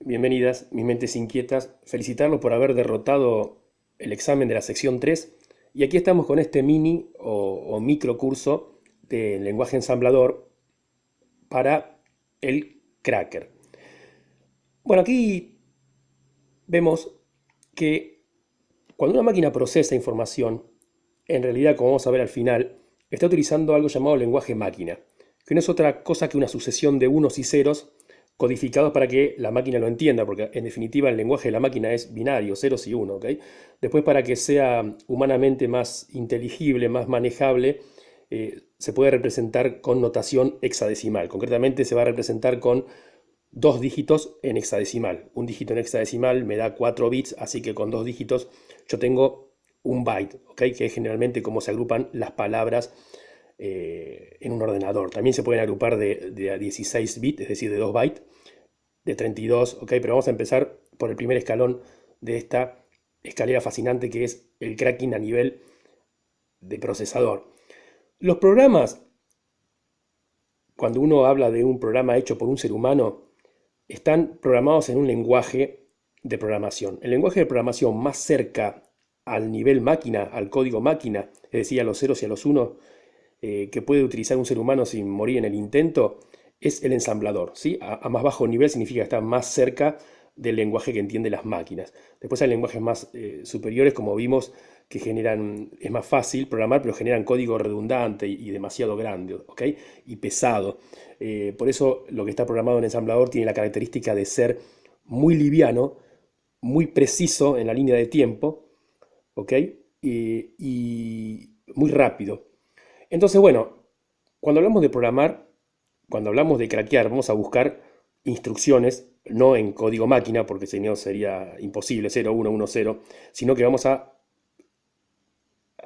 Bienvenidas, mis mentes inquietas. Felicitarlos por haber derrotado el examen de la sección 3. Y aquí estamos con este mini o micro curso de lenguaje ensamblador para el cracker. Bueno, aquí vemos que cuando una máquina procesa información, en realidad, como vamos a ver al final, está utilizando algo llamado lenguaje máquina, que no es otra cosa que una sucesión de unos y ceros codificados para que la máquina lo entienda, porque en definitiva el lenguaje de la máquina es binario, ceros y uno, ¿ok? Después, para que sea humanamente más inteligible, más manejable, se puede representar con notación hexadecimal. Concretamente se va a representar con dos dígitos en hexadecimal. Un dígito en hexadecimal me da 4 bits, así que con dos dígitos yo tengo un byte, ¿ok? Que es generalmente cómo se agrupan las palabras en un ordenador. También se pueden agrupar de a 16 bits, es decir, de 2 bytes, de 32, ¿ok? Pero vamos a empezar por el primer escalón de esta escalera fascinante que es el cracking a nivel de procesador. Los programas, cuando uno habla de un programa hecho por un ser humano, están programados en un lenguaje de programación. El lenguaje de programación más cerca al nivel máquina, al código máquina, es decir, a los ceros y a los unos, que puede utilizar un ser humano sin morir en el intento, es el ensamblador. ¿Sí? A más bajo nivel significa que está más cerca del lenguaje que entiende las máquinas. Después hay lenguajes más superiores, como vimos, que generan, es más fácil programar, pero generan código redundante y demasiado grande, ¿ok? Y pesado. Por eso lo que está programado en ensamblador tiene la característica de ser muy liviano, muy preciso en la línea de tiempo, ¿ok? Y muy rápido. Entonces, bueno, cuando hablamos de programar, cuando hablamos de craquear, vamos a buscar instrucciones, no en código máquina, porque si no sería imposible, 0, 1, 1, 0, sino que vamos a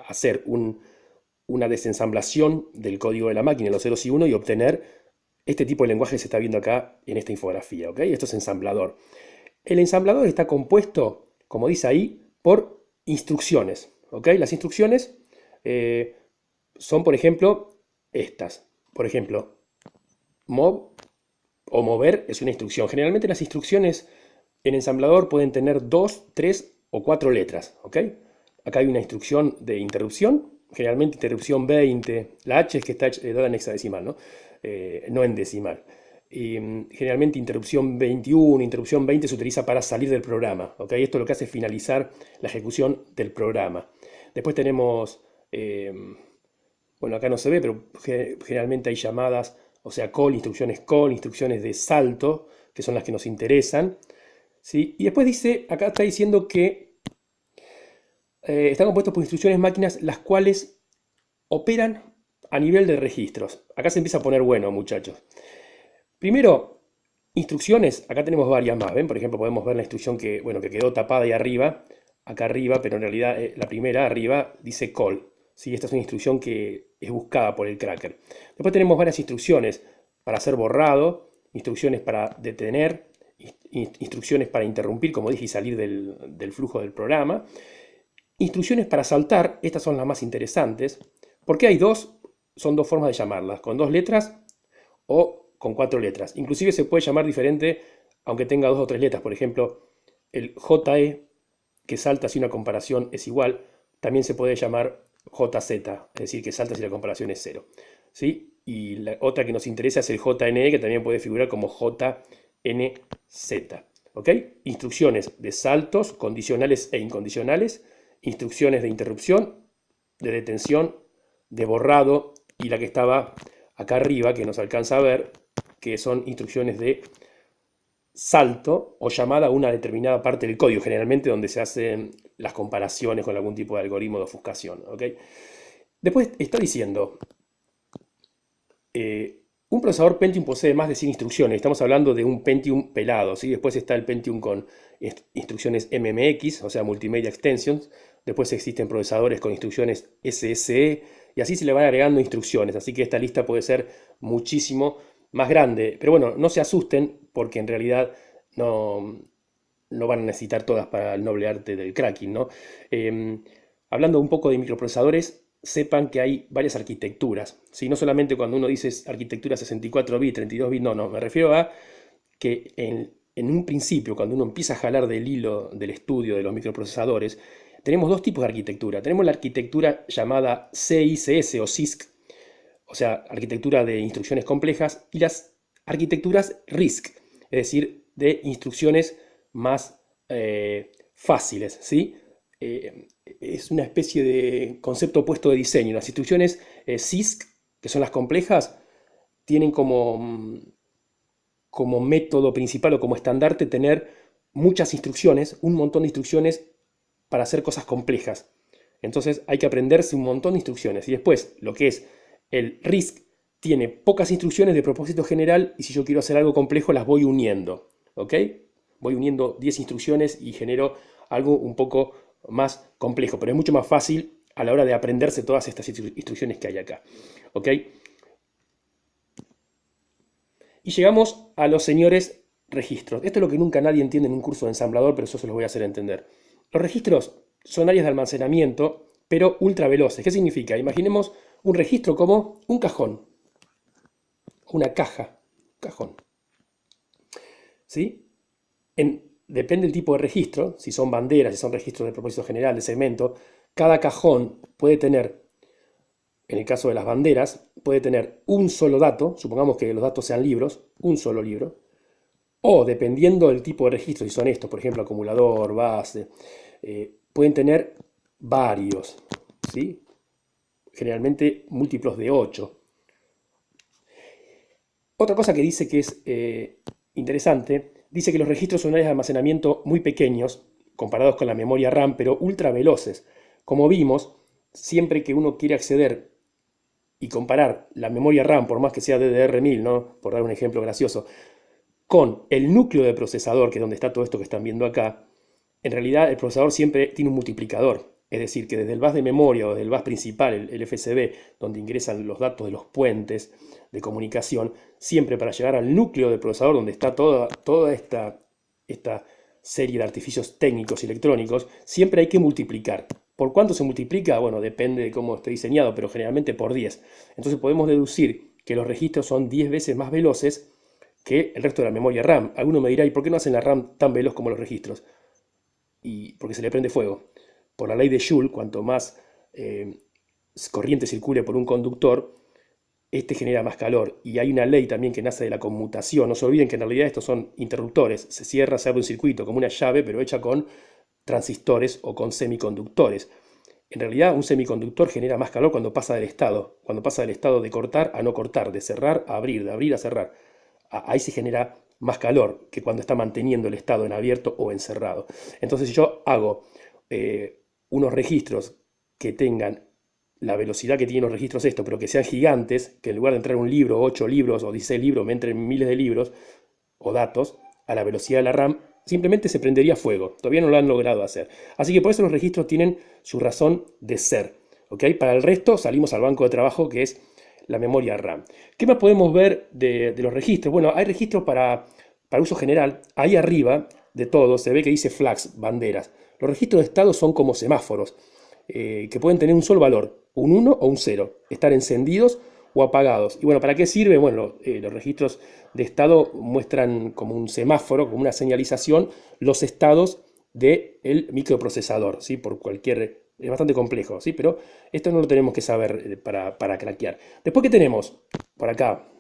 hacer una desensamblación del código de la máquina, los ceros y 1, y obtener este tipo de lenguaje que se está viendo acá en esta infografía, ¿ok? Esto es ensamblador. El ensamblador está compuesto, como dice ahí, por instrucciones, ¿ok? Las instrucciones son, por ejemplo, estas. Por ejemplo, mov o mover es una instrucción. Generalmente las instrucciones en ensamblador pueden tener 2, 3 o 4 letras, ¿ok? Acá hay una instrucción de interrupción, generalmente interrupción 20. La H es que está dada en hexadecimal, ¿no? No en decimal. Y generalmente interrupción 21, interrupción 20 se utiliza para salir del programa, ¿ok? Esto lo que hace es finalizar la ejecución del programa. Después tenemos, bueno, acá no se ve, pero generalmente hay llamadas, o sea, call, instrucciones de salto, que son las que nos interesan, ¿sí? Y después dice, acá está diciendo que están compuestos por instrucciones máquinas las cuales operan a nivel de registros. Acá se empieza a poner bueno, muchachos. Primero, instrucciones, acá tenemos varias más, ¿ven? Por ejemplo, podemos ver la instrucción que, bueno, que quedó tapada ahí arriba, acá arriba, pero en realidad la primera arriba dice call, ¿sí? Esta es una instrucción que es buscada por el cracker. Después tenemos varias instrucciones para hacer borrado, instrucciones para detener, instrucciones para interrumpir, como dije, y salir del flujo del programa. Instrucciones para saltar, estas son las más interesantes, porque hay dos, son dos formas de llamarlas, con dos letras o con cuatro letras. Inclusive se puede llamar diferente aunque tenga dos o tres letras. Por ejemplo, el JE, que salta si una comparación es igual, también se puede llamar JZ, es decir, que salta si la comparación es cero. ¿Sí? Y la otra que nos interesa es el JNE, que también puede figurar como JNZ. ¿Ok? Instrucciones de saltos condicionales e incondicionales, instrucciones de interrupción, de detención, de borrado y la que estaba acá arriba, que nos alcanza a ver, que son instrucciones de salto o llamada a una determinada parte del código, generalmente donde se hacen las comparaciones con algún tipo de algoritmo de ofuscación. ¿Ok? Después está diciendo, un procesador Pentium posee más de 100 instrucciones. Estamos hablando de un Pentium pelado, ¿sí? Después está el Pentium con instrucciones MMX, o sea, Multimedia Extensions. Después existen procesadores con instrucciones SSE y así se le van agregando instrucciones. Así que esta lista puede ser muchísimo más grande. Pero bueno, no se asusten porque en realidad no, no van a necesitar todas para el noble arte del cracking, ¿no? Hablando un poco de microprocesadores, sepan que hay varias arquitecturas, ¿sí? No solamente cuando uno dice arquitectura 64 bits, 32 bits, no, me refiero a que en un principio, cuando uno empieza a jalar del hilo del estudio de los microprocesadores, tenemos dos tipos de arquitectura. Tenemos la arquitectura llamada CISC o CISC, o sea, arquitectura de instrucciones complejas, y las arquitecturas RISC, es decir, de instrucciones más fáciles, ¿sí? Es una especie de concepto opuesto de diseño. Las instrucciones CISC, que son las complejas, tienen como método principal o como estandarte tener muchas instrucciones, un montón de instrucciones para hacer cosas complejas. Entonces hay que aprenderse un montón de instrucciones. Y después, lo que es el RISC, tiene pocas instrucciones de propósito general y si yo quiero hacer algo complejo las voy uniendo. ¿Ok? Voy uniendo 10 instrucciones y genero algo un poco más complejo, pero es mucho más fácil a la hora de aprenderse todas estas instrucciones que hay acá. ¿Ok? Y llegamos a los señores registros. Esto es lo que nunca nadie entiende en un curso de ensamblador, pero eso se los voy a hacer entender. Los registros son áreas de almacenamiento, pero ultra veloces. ¿Qué significa? Imaginemos un registro como un cajón, una caja, cajón. ¿Sí? Depende del tipo de registro, si son banderas, si son registros de propósito general, de segmento, cada cajón puede tener, en el caso de las banderas, puede tener un solo dato, supongamos que los datos sean libros, un solo libro, o dependiendo del tipo de registro, si son estos, por ejemplo, acumulador, base, pueden tener varios, ¿sí? Generalmente múltiplos de 8. Otra cosa que dice que es interesante, dice que los registros son áreas de almacenamiento muy pequeños, comparados con la memoria RAM, pero ultra veloces. Como vimos, siempre que uno quiere acceder y comparar la memoria RAM, por más que sea DDR1000, ¿no? Por dar un ejemplo gracioso, con el núcleo de procesador, que es donde está todo esto que están viendo acá, en realidad el procesador siempre tiene un multiplicador. Es decir, que desde el bus de memoria o desde el bus principal, el FSB, donde ingresan los datos de los puentes de comunicación, siempre para llegar al núcleo del procesador, donde está toda esta serie de artificios técnicos y electrónicos, siempre hay que multiplicar. ¿Por cuánto se multiplica? Bueno, depende de cómo esté diseñado, pero generalmente por 10. Entonces podemos deducir que los registros son 10 veces más veloces que el resto de la memoria RAM. Alguno me dirá, ¿y por qué no hacen la RAM tan veloz como los registros? Y porque se le prende fuego. Por la ley de Joule, cuanto más corriente circule por un conductor, este genera más calor. Y hay una ley también que nace de la conmutación. No se olviden que en realidad estos son interruptores. Se cierra, se abre un circuito como una llave, pero hecha con transistores o con semiconductores. En realidad un semiconductor genera más calor cuando pasa del estado de cortar a no cortar, de cerrar a abrir, de abrir a cerrar. Ahí se genera más calor que cuando está manteniendo el estado en abierto o en cerrado. Entonces si yo hago unos registros que tengan la velocidad que tienen los registros estos, pero que sean gigantes, que en lugar de entrar un libro, 8 libros o 16 libros, me entren miles de libros o datos a la velocidad de la RAM, simplemente se prendería fuego. Todavía no lo han logrado hacer. Así que por eso los registros tienen su razón de ser. ¿Ok? Para el resto salimos al banco de trabajo que es la memoria RAM. ¿Qué más podemos ver de los registros? Bueno, hay registros para uso general. Ahí arriba de todo se ve que dice flags, banderas. Los registros de estado son como semáforos, que pueden tener un solo valor, un 1 o un 0, estar encendidos o apagados. Y bueno, ¿para qué sirve? Bueno, los registros de estado muestran como un semáforo, como una señalización, los estados del microprocesador, ¿sí? Por cualquier... Es bastante complejo, ¿sí? Pero esto no lo tenemos que saber para craquear. Después, ¿qué tenemos? Por acá.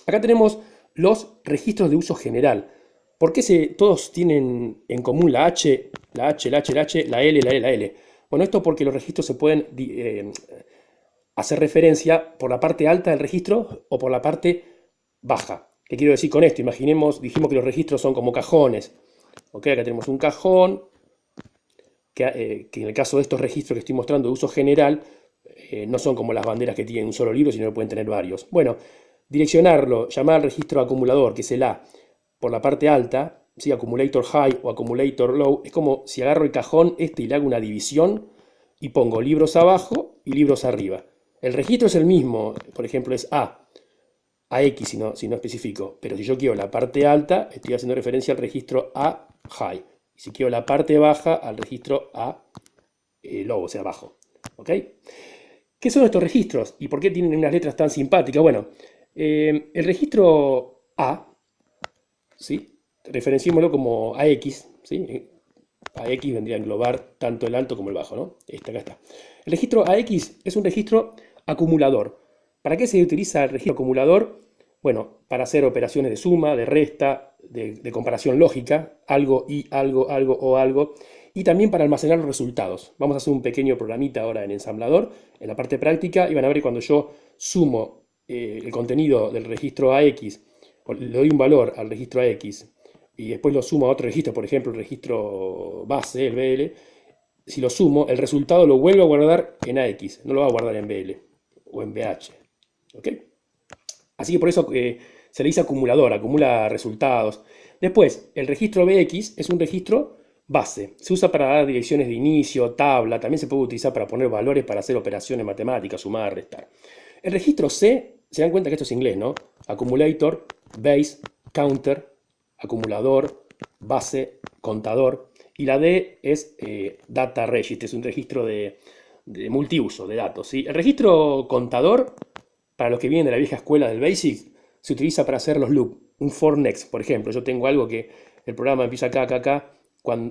Acá tenemos los registros de uso general. ¿Por qué todos tienen en común la H, la H, la H, la H, la L, la L, la L? Bueno, esto porque los registros se pueden hacer referencia por la parte alta del registro o por la parte baja. ¿Qué quiero decir con esto? Imaginemos, dijimos que los registros son como cajones. ¿Ok? Acá tenemos un cajón, que en el caso de estos registros que estoy mostrando de uso general, no son como las banderas que tienen un solo libro, sino que pueden tener varios. Bueno, direccionarlo, llamar al registro acumulador, que es el A, por la parte alta, ¿sí? Accumulator high o accumulator low, es como si agarro el cajón este y le hago una división y pongo libros abajo y libros arriba. El registro es el mismo, por ejemplo es A X si no especifico, pero si yo quiero la parte alta, estoy haciendo referencia al registro A high. Y si quiero la parte baja, al registro A low, o sea, bajo. ¿Ok? ¿Qué son estos registros? ¿Y por qué tienen unas letras tan simpáticas? Bueno, el registro A, ¿sí? referenciémoslo como AX, ¿sí? AX vendría a englobar tanto el alto como el bajo, ¿no? Acá está. El registro AX es un registro acumulador. ¿Para qué se utiliza el registro acumulador? Bueno, para hacer operaciones de suma, de resta, de comparación lógica, algo y algo, algo o algo, y también para almacenar los resultados. Vamos a hacer un pequeño programita ahora en ensamblador, en la parte práctica, y van a ver que cuando yo sumo el contenido del registro AX, o le doy un valor al registro AX, y después lo sumo a otro registro, por ejemplo el registro base, el BL, si lo sumo, el resultado lo vuelvo a guardar en AX, no lo va a guardar en BL o en BH. ¿Ok? Así que por eso se le dice acumulador, acumula resultados. Después, el registro BX es un registro base. Se usa para dar direcciones de inicio, tabla, también se puede utilizar para poner valores para hacer operaciones matemáticas, sumar, restar. El registro C, se dan cuenta que esto es inglés, ¿no? Accumulator, base, counter, acumulador, base, contador. Y la D es data registry, es un registro de multiuso de datos, ¿sí? El registro contador, para los que vienen de la vieja escuela del BASIC, se utiliza para hacer los loops. Un for next, por ejemplo. Yo tengo algo que el programa empieza acá, acá, acá,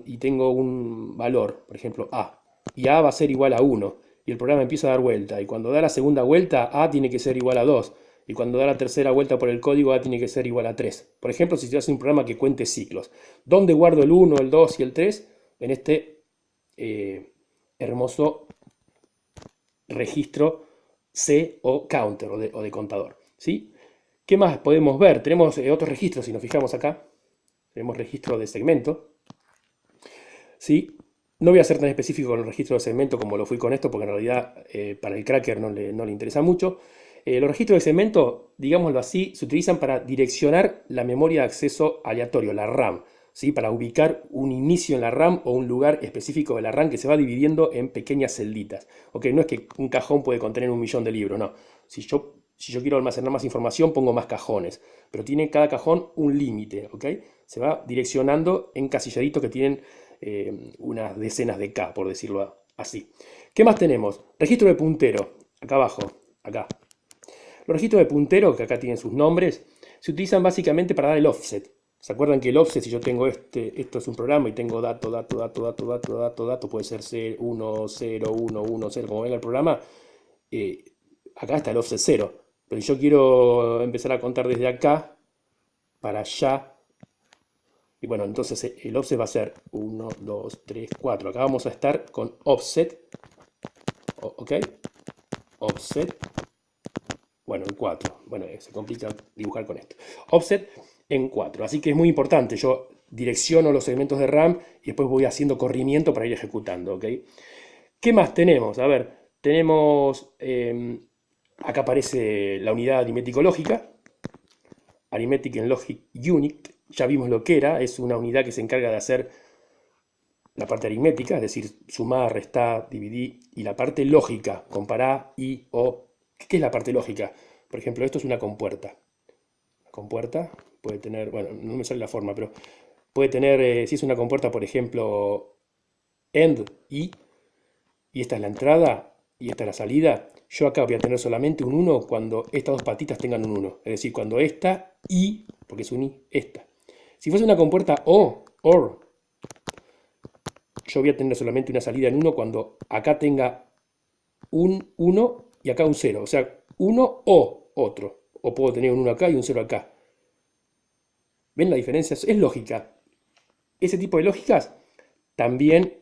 y tengo un valor, por ejemplo, A. Y A va a ser igual a 1. Y el programa empieza a dar vuelta. Y cuando da la segunda vuelta, A tiene que ser igual a 2. Y cuando da la tercera vuelta por el código, A tiene que ser igual a 3. Por ejemplo, si yo hace un programa que cuente ciclos. ¿Dónde guardo el 1, el 2 y el 3? En este hermoso registro C o counter o de contador. ¿Sí? ¿Qué más podemos ver? Tenemos otros registros, si nos fijamos acá. Tenemos registro de segmento. ¿Sí? No voy a ser tan específico con el registro de segmento como lo fui con esto, porque en realidad para el cracker no le interesa mucho. Los registros de segmento, digámoslo así, se utilizan para direccionar la memoria de acceso aleatorio, la RAM. ¿Sí? Para ubicar un inicio en la RAM o un lugar específico de la RAM que se va dividiendo en pequeñas celditas. ¿Ok? No es que un cajón puede contener 1.000.000 de libros, no. Si yo quiero almacenar más información, pongo más cajones. Pero tiene cada cajón un límite, ¿ok? Se va direccionando en casilleritos que tienen unas decenas de K, por decirlo así. ¿Qué más tenemos? Registro de puntero, acá abajo, acá. Los registros de puntero, que acá tienen sus nombres, se utilizan básicamente para dar el offset. ¿Se acuerdan que el offset, si yo tengo esto es un programa y tengo dato, puede ser 0, 1, 0, 1, 1, 0, como venga el programa, acá está el offset 0. Pero si yo quiero empezar a contar desde acá para allá, y bueno, entonces el offset va a ser 1, 2, 3, 4. Acá vamos a estar con offset, ¿ok? Offset, bueno, en 4. Bueno, se complica dibujar con esto. Offset en 4. Así que es muy importante. Yo direcciono los segmentos de RAM y después voy haciendo corrimiento para ir ejecutando, ¿ok? ¿Qué más tenemos? A ver, tenemos, acá aparece la unidad aritmético-lógica, Arithmetic and Logic Unit. Ya vimos lo que era, es una unidad que se encarga de hacer la parte aritmética, es decir, sumar, restar, dividir, y la parte lógica, comparar y o. ¿Qué es la parte lógica? Por ejemplo, esto es una compuerta. La compuerta puede tener, bueno, no me sale la forma, pero puede tener, si es una compuerta, por ejemplo, end y esta es la entrada y esta es la salida, yo acá voy a tener solamente un 1 cuando estas dos patitas tengan un 1. Es decir, cuando esta y, porque es un i, esta. Si fuese una compuerta o, or, yo voy a tener solamente una salida en 1 cuando acá tenga un 1 y acá un 0. O sea, 1 o otro. O puedo tener un 1 acá y un 0 acá. ¿Ven la diferencia? Es lógica. Ese tipo de lógicas también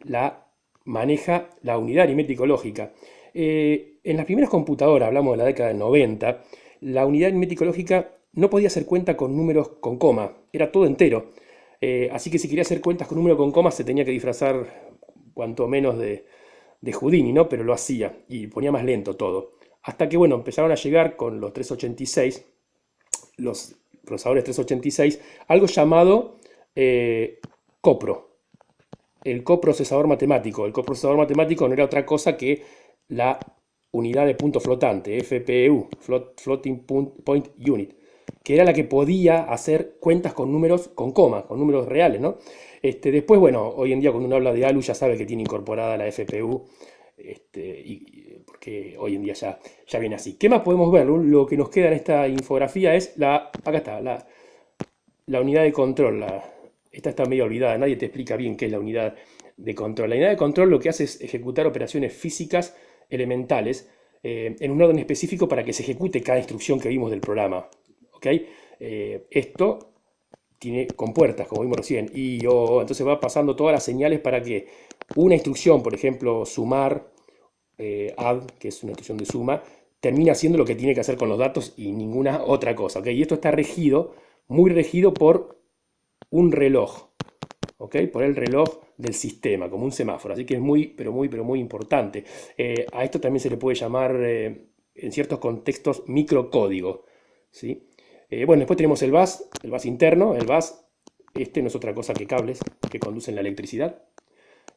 la maneja la unidad aritmético-lógica. En las primeras computadoras, hablamos de la década del 90, la unidad aritmético-lógica no podía hacer cuenta con números con coma, era todo entero. Así que si quería hacer cuentas con número con coma se tenía que disfrazar cuanto menos de Houdini, ¿no? Pero lo hacía y ponía más lento todo. Hasta que, bueno, empezaron a llegar con los 386, los procesadores 386, algo llamado CoPro, el coprocesador matemático. El coprocesador matemático no era otra cosa que la unidad de punto flotante, FPU, Floating Point Unit, que era la que podía hacer cuentas con números con coma, con números reales, ¿no? Después, bueno, hoy en día cuando uno habla de ALU ya sabe que tiene incorporada la FPU, porque hoy en día ya viene así. ¿Qué más podemos ver? Lo que nos queda en esta infografía es acá está, la la unidad de control. Esta está medio olvidada, nadie te explica bien qué es la unidad de control. La unidad de control lo que hace es ejecutar operaciones físicas elementales en un orden específico para que se ejecute cada instrucción que vimos del programa. ¿Ok? Esto tiene compuertas, como vimos recién, y entonces va pasando todas las señales para que una instrucción, por ejemplo, sumar, add, que es una instrucción de suma, termine haciendo lo que tiene que hacer con los datos y ninguna otra cosa. ¿Ok? Y esto está regido, muy regido por un reloj. ¿Ok? Por el reloj del sistema, como un semáforo. Así que es muy, pero muy importante. A esto también se le puede llamar, en ciertos contextos, microcódigo. ¿Sí? Bueno, después tenemos el bus interno. El bus, este no es otra cosa que cables que conducen la electricidad.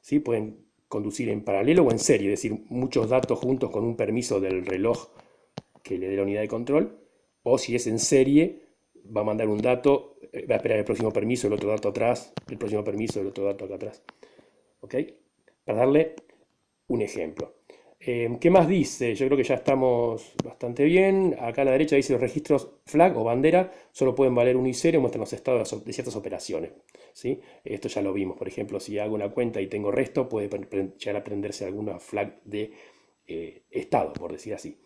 ¿Sí? Pueden conducir en paralelo o en serie, es decir, muchos datos juntos con un permiso del reloj que le dé la unidad de control. O si es en serie, va a mandar un dato, va a esperar el próximo permiso, el otro dato atrás, el próximo permiso, el otro dato acá atrás. ¿Ok? Para darle un ejemplo. ¿Qué más dice? Yo creo que ya estamos bastante bien. Acá a la derecha dice los registros flag o bandera solo pueden valer 1 y 0 y muestran los estados de ciertas operaciones. ¿Sí? Esto ya lo vimos. Por ejemplo, si hago una cuenta y tengo resto, puede llegar a prenderse alguna flag de estado, por decir así.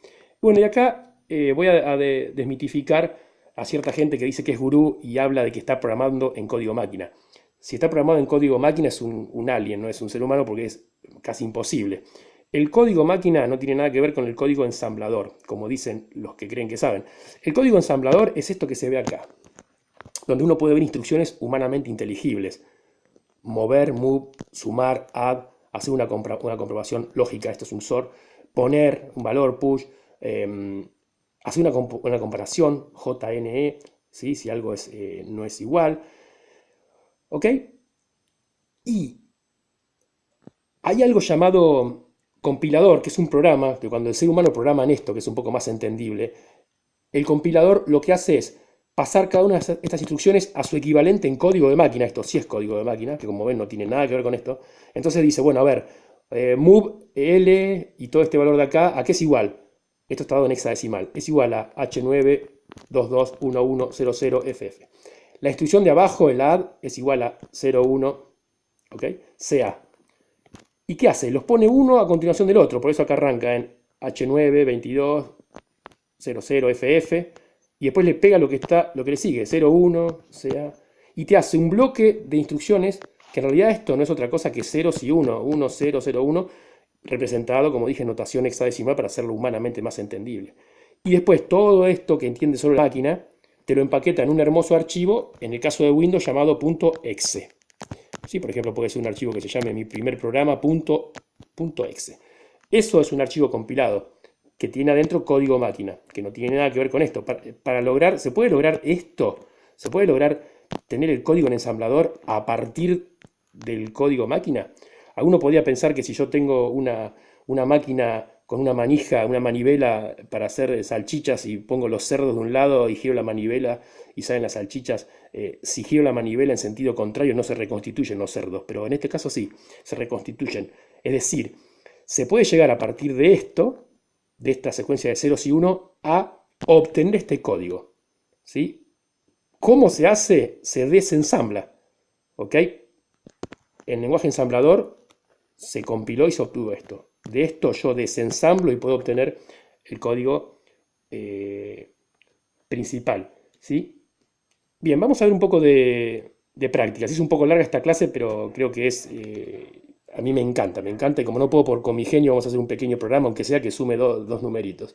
Bueno, y acá voy a desmitificar a cierta gente que dice que es gurú y habla de que está programando en código máquina. Si está programado en código máquina es un alien, no es un ser humano porque es casi imposible. El código máquina no tiene nada que ver con el código ensamblador, como dicen los que creen que saben. El código ensamblador es esto que se ve acá, donde uno puede ver instrucciones humanamente inteligibles. Mover, move, sumar, add, hacer una comprobación lógica, esto es un SOR, poner un valor, push, hacer una comparación, JNE, ¿sí? Si algo no es igual. ¿Ok? Y hay algo llamado compilador, que es un programa, que cuando el ser humano programa en esto, que es un poco más entendible, el compilador lo que hace es pasar cada una de estas instrucciones a su equivalente en código de máquina. Esto sí es código de máquina, que como ven no tiene nada que ver con esto. Entonces dice, bueno, a ver, move L y todo este valor de acá, ¿a qué es igual? Esto está dado en hexadecimal. Es igual a H9221100FF. La instrucción de abajo, el add, es igual a 01, ¿ok? CA. ¿Y qué hace? Los pone uno a continuación del otro, por eso acá arranca en H92200FF y después le pega lo que le sigue, 01, CA, y te hace un bloque de instrucciones que en realidad esto no es otra cosa que ceros y 1, 1, 0, 0, 1, representado, como dije, en notación hexadecimal para hacerlo humanamente más entendible. Y después todo esto que entiende solo la máquina, te lo empaqueta en un hermoso archivo, en el caso de Windows llamado .exe. ¿Sí? Por ejemplo, puede ser un archivo que se llame mi primer programa .exe. Eso es un archivo compilado que tiene adentro código máquina, que no tiene nada que ver con esto. Para lograr, ¿se puede lograr esto? ¿Se puede lograr tener el código en ensamblador a partir del código máquina? Alguno podría pensar que si yo tengo una máquina con una manija, una manivela para hacer salchichas y pongo los cerdos de un lado y giro la manivela y salen las salchichas, si giro la manivela en sentido contrario no se reconstituyen los cerdos, pero en este caso sí, se reconstituyen. Es decir, se puede llegar a partir de esto, de esta secuencia de ceros y 1, a obtener este código. ¿Sí? ¿Cómo se hace? Se desensambla. ¿Ok? El lenguaje ensamblador se compiló y se obtuvo esto. De esto yo desensamblo y puedo obtener el código principal. ¿Sí? Bien, vamos a ver un poco de práctica. Es un poco larga esta clase, pero creo que a mí me encanta y como no puedo por con mi genio, vamos a hacer un pequeño programa, aunque sea que sume dos numeritos.